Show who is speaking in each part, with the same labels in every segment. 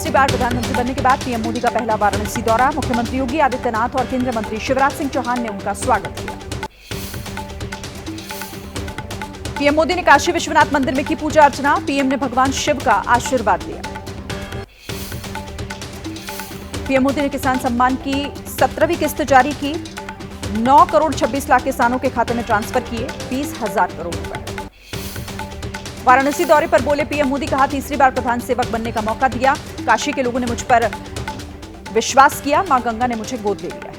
Speaker 1: तीसरी बार प्रधानमंत्री बनने के बाद पीएम मोदी का पहला वाराणसी दौरा। मुख्यमंत्री योगी आदित्यनाथ और केंद्रीय मंत्री शिवराज सिंह चौहान ने उनका स्वागत किया। पीएम मोदी ने काशी विश्वनाथ मंदिर में की पूजा अर्चना। पीएम ने भगवान शिव का आशीर्वाद लिया। पीएम मोदी ने किसान सम्मान की 17वीं किस्त जारी की। 9 करोड़ 26 लाख किसानों के खाते में ट्रांसफर किए 20,000 करोड़ रुपए। वाराणसी दौरे पर बोले पीएम मोदी, कहा तीसरी बार प्रधान सेवक बनने का मौका दिया। काशी के लोगों ने मुझ पर विश्वास किया। मां गंगा ने मुझे गोद ले लिया है।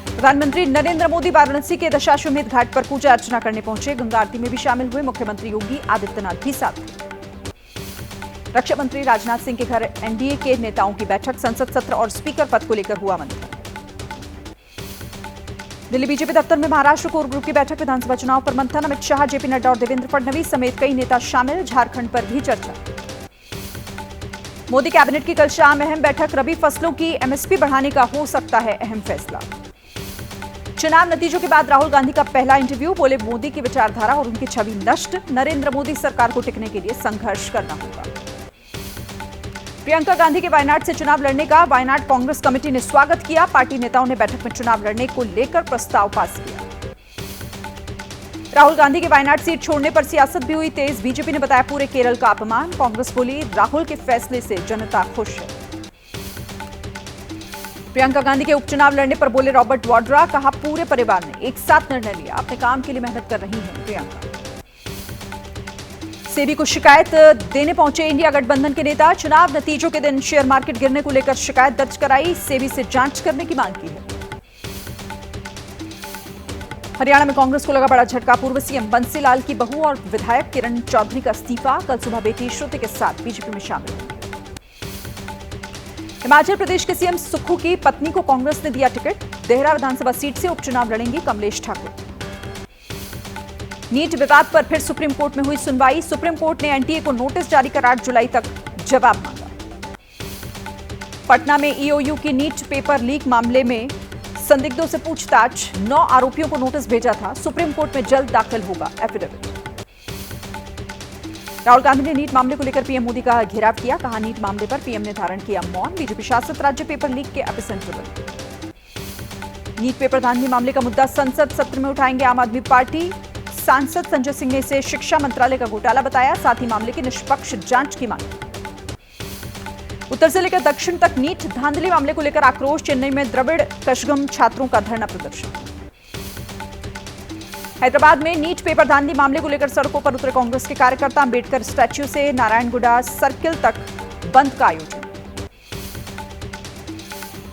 Speaker 1: प्रधानमंत्री नरेंद्र मोदी वाराणसी के दशाश्वमेध घाट पर पूजा अर्चना करने पहुंचे। गंगा आरती में भी शामिल हुए। मुख्यमंत्री योगी आदित्यनाथ भी साथ थे। रक्षा मंत्री राजनाथ सिंह के घर एनडीए के नेताओं की बैठक। संसद सत्र और स्पीकर पद को लेकर हुआ मंथन। दिल्ली बीजेपी दफ्तर में महाराष्ट्र कोर ग्रुप की बैठक। विधानसभा चुनाव पर मंथन। अमित शाह, जेपी नड्डा और देवेंद्र फडणवीस समेत कई नेता शामिल। झारखंड पर भी चर्चा। मोदी कैबिनेट की कल शाम अहम बैठक। रबी फसलों की एमएसपी बढ़ाने का हो सकता है अहम फैसला। चुनाव नतीजों के बाद राहुल गांधी का पहला इंटरव्यू। बोले मोदी की विचारधारा और उनकी छवि नष्ट। नरेंद्र मोदी सरकार को टिकने के लिए संघर्ष करना होगा। प्रियंका गांधी के वायनाड से चुनाव लड़ने का वायनाड कांग्रेस कमेटी ने स्वागत किया। पार्टी नेताओं ने बैठक में चुनाव लड़ने को लेकर प्रस्ताव पास किया। राहुल गांधी के वायनाड सीट छोड़ने पर सियासत भी हुई तेज। बीजेपी ने बताया पूरे केरल का अपमान। कांग्रेस बोली राहुल के फैसले से जनता खुश है। प्रियंका गांधी के उपचुनाव लड़ने पर बोले रॉबर्ट वाड्रा, कहा पूरे परिवार ने एक साथ निर्णय लिया। अपने काम के लिए मेहनत कर रही हैं प्रियंका। सेबी को शिकायत देने पहुंचे इंडिया गठबंधन के नेता। चुनाव नतीजों के दिन शेयर मार्केट गिरने को लेकर शिकायत दर्ज कराई। सेबी से जांच करने की मांग की है। हरियाणा में कांग्रेस को लगा बड़ा झटका। पूर्व सीएम बंसीलाल की बहू और विधायक किरण चौधरी का इस्तीफा। कल सुबह बेटी श्रुति के साथ बीजेपी में शामिल हुई। हिमाचल प्रदेश के सीएम सुक्खू की पत्नी को कांग्रेस ने दिया टिकट। देहरा विधानसभा सीट से उपचुनाव लड़ेंगी कमलेश ठाकुर। नीट विवाद पर फिर सुप्रीम कोर्ट में हुई सुनवाई। सुप्रीम कोर्ट ने एनटीए को नोटिस जारी कर 8 जुलाई तक जवाब मांगा। पटना में ईओयू की नीट पेपर लीक मामले में संदिग्धों से पूछताछ। 9 आरोपियों को नोटिस भेजा था। सुप्रीम कोर्ट में जल्द दाखिल होगा एफिडेविट। राहुल गांधी ने नीट मामले को लेकर पीएम मोदी का घेराव किया। कहा नीट मामले पर पीएम ने धारण किया मौन। बीजेपी शासित राज्य पेपर लीक के एपिसेंटर बने। नीट पेपर धांधली मामले का मुद्दा संसद सत्र में उठाएंगे आम आदमी पार्टी। सांसद संजय सिंह ने इसे शिक्षा मंत्रालय का घोटाला बताया। साथ ही मामले की निष्पक्ष जांच की मांग। उत्तर से लेकर दक्षिण तक नीट धांधली मामले को लेकर आक्रोश। चेन्नई में द्रविड़ कशगम छात्रों का धरना प्रदर्शन। हैदराबाद में नीट पेपर धांधली मामले को लेकर सड़कों पर उतरे कांग्रेस के कार्यकर्ता। अंबेडकर स्टैच्यू से नारायणगुड़ा सर्किल तक बंद का आयोजन।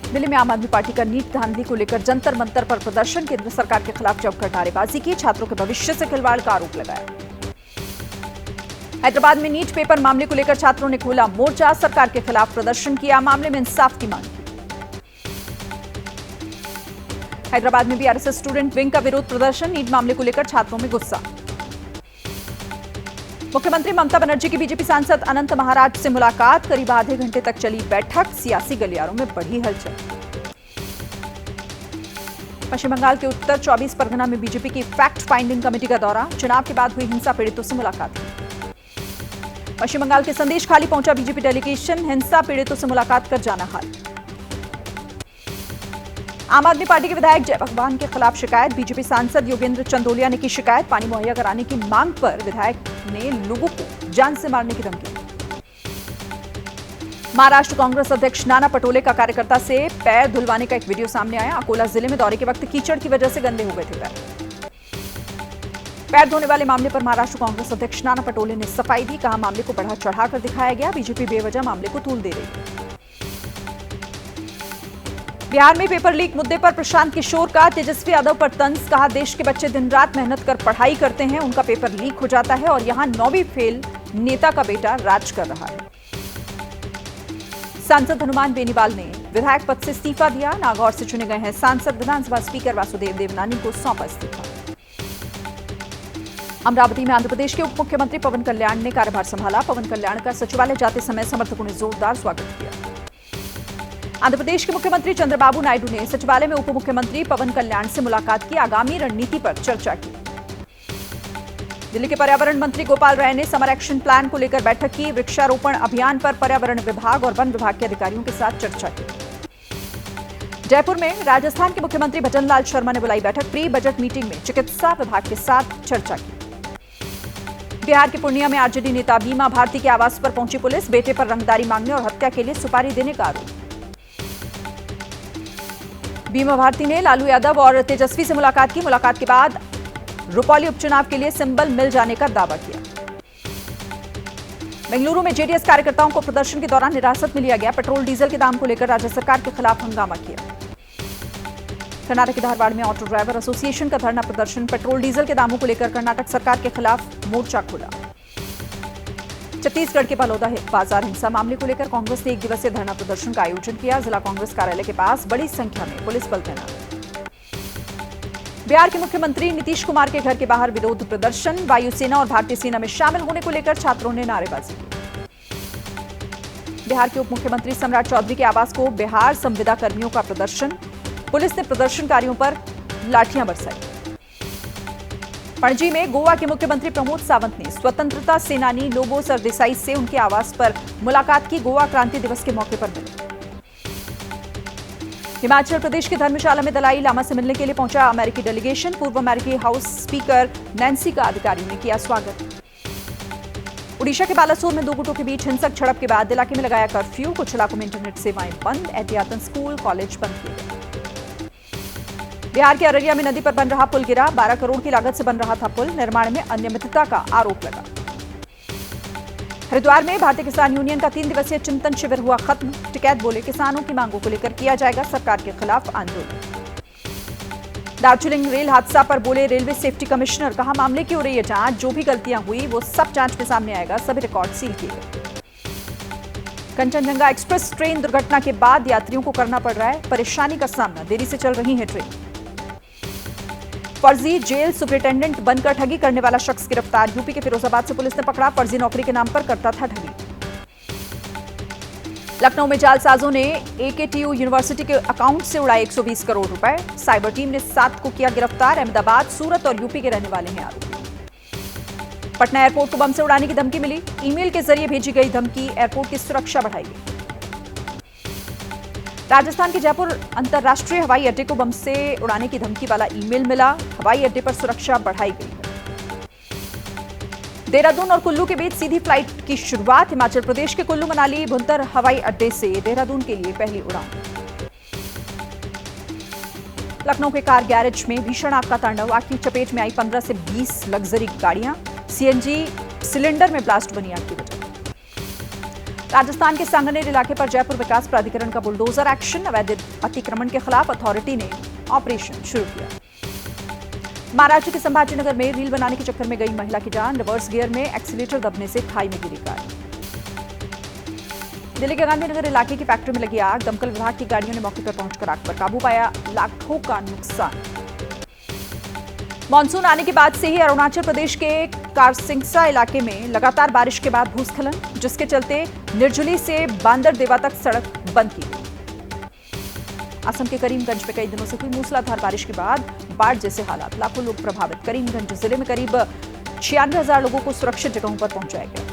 Speaker 1: दिल्ली में आम आदमी पार्टी का नीट धांधली को लेकर जंतर मंतर पर प्रदर्शन। केंद्र सरकार के खिलाफ जमकर नारेबाजी की। छात्रों के भविष्य से खिलवाड़ का आरोप लगाया। हैदराबाद में नीट पेपर मामले को लेकर छात्रों ने खोला मोर्चा। सरकार के खिलाफ प्रदर्शन किया। मामले में इंसाफ की मांग की। हैदराबाद में भी आरएसएस स्टूडेंट विंग का विरोध प्रदर्शन। नीट मामले को लेकर छात्रों में गुस्सा। मुख्यमंत्री ममता बनर्जी की बीजेपी सांसद अनंत महाराज से मुलाकात। करीब आधे घंटे तक चली बैठक। सियासी गलियारों में बढ़ी हलचल। पश्चिम बंगाल के उत्तर 24 परगना में बीजेपी की फैक्ट फाइंडिंग कमेटी का दौरा। चुनाव के बाद हुई हिंसा पीड़ितों से मुलाकात। पश्चिम बंगाल के संदेश खाली पहुंचा बीजेपी डेलीगेशन। हिंसा पीड़ितों से मुलाकात कर जाना हाल। आम आदमी पार्टी के विधायक जय भगवान के खिलाफ शिकायत। बीजेपी सांसद योगेंद्र चंदोलिया ने की शिकायत। पानी मुहैया कराने की मांग पर विधायक ने लोगों को जान से मारने की धमकी दी। महाराष्ट्र कांग्रेस अध्यक्ष नाना पटोले का कार्यकर्ता से पैर धुलवाने का एक वीडियो सामने आया। अकोला जिले में दौरे के वक्त कीचड़ की वजह से गंदे हो गए थे पैर धोने वाले मामले पर महाराष्ट्र कांग्रेस अध्यक्ष नाना पटोले ने सफाई दी। कहा मामले को बढ़ा चढ़ाकर दिखाया गया। बीजेपी बेवजह मामले को तूल दे रही है। बिहार में पेपर लीक मुद्दे पर प्रशांत किशोर का तेजस्वी यादव पर तंज। कहा देश के बच्चे दिन रात मेहनत कर पढ़ाई करते हैं, उनका पेपर लीक हो जाता है और यहां 9वीं फेल नेता का बेटा राज कर रहा है। सांसद हनुमान बेनीवाल ने विधायक पद से इस्तीफा दिया। नागौर से चुने गए हैं सांसद। विधानसभा स्पीकर वासुदेव देवनानी को सौंपा इस्तीफा। अमरावती में आंध्र प्रदेश के उप मुख्यमंत्री पवन कल्याण ने कार्यभार संभाला। पवन कल्याण का सचिवालय जाते समय समर्थकों ने जोरदार स्वागत किया। आंध्र प्रदेश के मुख्यमंत्री चंद्रबाबू नायडू ने सचिवालय में उप मुख्यमंत्री पवन कल्याण से मुलाकात की। आगामी रणनीति पर चर्चा की। दिल्ली के पर्यावरण मंत्री गोपाल राय ने समर एक्शन प्लान को लेकर बैठक की। वृक्षारोपण अभियान पर पर्यावरण विभाग और वन विभाग के अधिकारियों के साथ चर्चा की। जयपुर में राजस्थान के मुख्यमंत्री भजनलाल शर्मा ने बुलाई बैठक। प्री बजट मीटिंग में चिकित्सा विभाग के साथ चर्चा की। बिहार के पूर्णिया में आरजेडी नेता बीमा भारती के आवास पर पहुंची पुलिस। बेटे पर रंगदारी मांगने और हत्या के लिए सुपारी देने का आरोप। बीमा भारती ने लालू यादव और तेजस्वी से मुलाकात की। मुलाकात के बाद रुपौली उपचुनाव के लिए सिंबल मिल जाने का दावा किया। बेंगलुरु में जेडीएस कार्यकर्ताओं को प्रदर्शन के दौरान हिरासत में लिया गया। पेट्रोल डीजल के दाम को लेकर राज्य सरकार के खिलाफ हंगामा किया। कर्नाटक के धारवाड़ में ऑटो ड्राइवर एसोसिएशन का धरना प्रदर्शन। पेट्रोल डीजल के दामों को लेकर कर्नाटक सरकार के खिलाफ मोर्चा खोला। छत्तीसगढ़ के बलौदा बाजार हिंसा मामले को लेकर कांग्रेस ने एक दिवसीय धरना प्रदर्शन का आयोजन किया। जिला कांग्रेस कार्यालय के पास बड़ी संख्या में पुलिस बल तैनात। बिहार के मुख्यमंत्री नीतीश कुमार के घर के बाहर विरोध प्रदर्शन। वायुसेना और भारतीय सेना में शामिल होने को लेकर छात्रों ने नारेबाजी की। बिहार के उप मुख्यमंत्री सम्राट चौधरी के आवास को बिहार संविदा कर्मियों का प्रदर्शन। पुलिस ने प्रदर्शनकारियों पर लाठियां बरसाई। पणजी में गोवा के मुख्यमंत्री प्रमोद सावंत ने स्वतंत्रता सेनानी लोबो सरदेसाई से उनके आवास पर मुलाकात की। गोवा क्रांति दिवस के मौके पर मिले। हिमाचल प्रदेश के धर्मशाला में दलाई लामा से मिलने के लिए पहुंचा अमेरिकी डेलीगेशन। पूर्व अमेरिकी हाउस स्पीकर नैन्सी का अधिकारियों ने किया स्वागत। ओडिशा के बालासोर में दो गुटों के बीच हिंसक झड़प के बाद इलाके में लगाया कर्फ्यू। कुछ इलाकों में इंटरनेट सेवाएं बंद। एहतियातन स्कूल कॉलेज बंद किए गए। बिहार के अररिया में नदी पर बन रहा पुल गिरा। 12 करोड़ की लागत से बन रहा था पुल। निर्माण में अनियमितता का आरोप लगा। हरिद्वार में भारतीय किसान यूनियन का 3 दिवसीय चिंतन शिविर हुआ खत्म। टिकैत बोले किसानों की मांगों को लेकर किया जाएगा सरकार के खिलाफ आंदोलन। दार्जिलिंग रेल हादसा पर बोले रेलवे सेफ्टी कमिश्नर। कहा मामले की हो रही है जांच। जो भी गलतियां हुई वो सब जांच में सामने आएगा। सभी रिकॉर्ड सील किए गए। कंचनजंगा एक्सप्रेस ट्रेन दुर्घटना के बाद यात्रियों को करना पड़ रहा है परेशानी का सामना। देरी से चल रही है ट्रेन। फर्जी जेल सुपरिटेंडेंट बनकर ठगी करने वाला शख्स गिरफ्तार। यूपी के फिरोजाबाद से पुलिस ने पकड़ा। फर्जी नौकरी के नाम पर करता था ठगी। लखनऊ में जालसाजों ने एकेटीयू यूनिवर्सिटी के अकाउंट से उड़ाए 120 करोड़ रुपए। साइबर टीम ने 7 को किया गिरफ्तार। अहमदाबाद, सूरत और यूपी के रहने वाले हैं आरोपी। पटना एयरपोर्ट को बम से उड़ाने की धमकी मिली। ईमेल के जरिए भेजी गई धमकी। एयरपोर्ट की सुरक्षा बढ़ाई गई। राजस्थान के जयपुर अंतर्राष्ट्रीय हवाई अड्डे को बम से उड़ाने की धमकी वाला ईमेल मिला। हवाई अड्डे पर सुरक्षा बढ़ाई गई है। देहरादून और कुल्लू के बीच सीधी फ्लाइट की शुरुआत। हिमाचल प्रदेश के कुल्लू मनाली भुंतर हवाई अड्डे से देहरादून के लिए पहली उड़ान। लखनऊ के कार गैरेज में भीषण आग का तांडव। आग की चपेट में आई 15 से 20 लग्जरी गाड़ियां। सीएनजी सिलेंडर में ब्लास्ट बनी आग की वजह। राजस्थान के सांगनेर इलाके पर जयपुर विकास प्राधिकरण का बुलडोजर एक्शन। अवैध अतिक्रमण के खिलाफ अथॉरिटी ने ऑपरेशन शुरू किया। महाराष्ट्र के संभाजीनगर में रील बनाने के चक्कर में गई महिला की जान। रिवर्स गियर में एक्सीलेटर दबने से खाई में गिरी कार। दिल्ली के गांधीनगर इलाके की फैक्ट्री में लगी आग। दमकल विभाग की गाड़ियों ने मौके पर पहुंचकर आग पर काबू पाया। लाखों का नुकसान। मानसून आने के बाद से ही अरुणाचल प्रदेश के कारसिंगसा इलाके में लगातार बारिश के बाद भूस्खलन, जिसके चलते निर्जुली से बांदरदेवा तक सड़क बंद की गई। असम के करीमगंज में कई दिनों से हुई मूसलाधार बारिश के बाद बाढ़ जैसे हालात। लाखों लोग प्रभावित। करीमगंज जिले में करीब 96,000 लोगों को सुरक्षित जगहों पर पहुंचाया गया।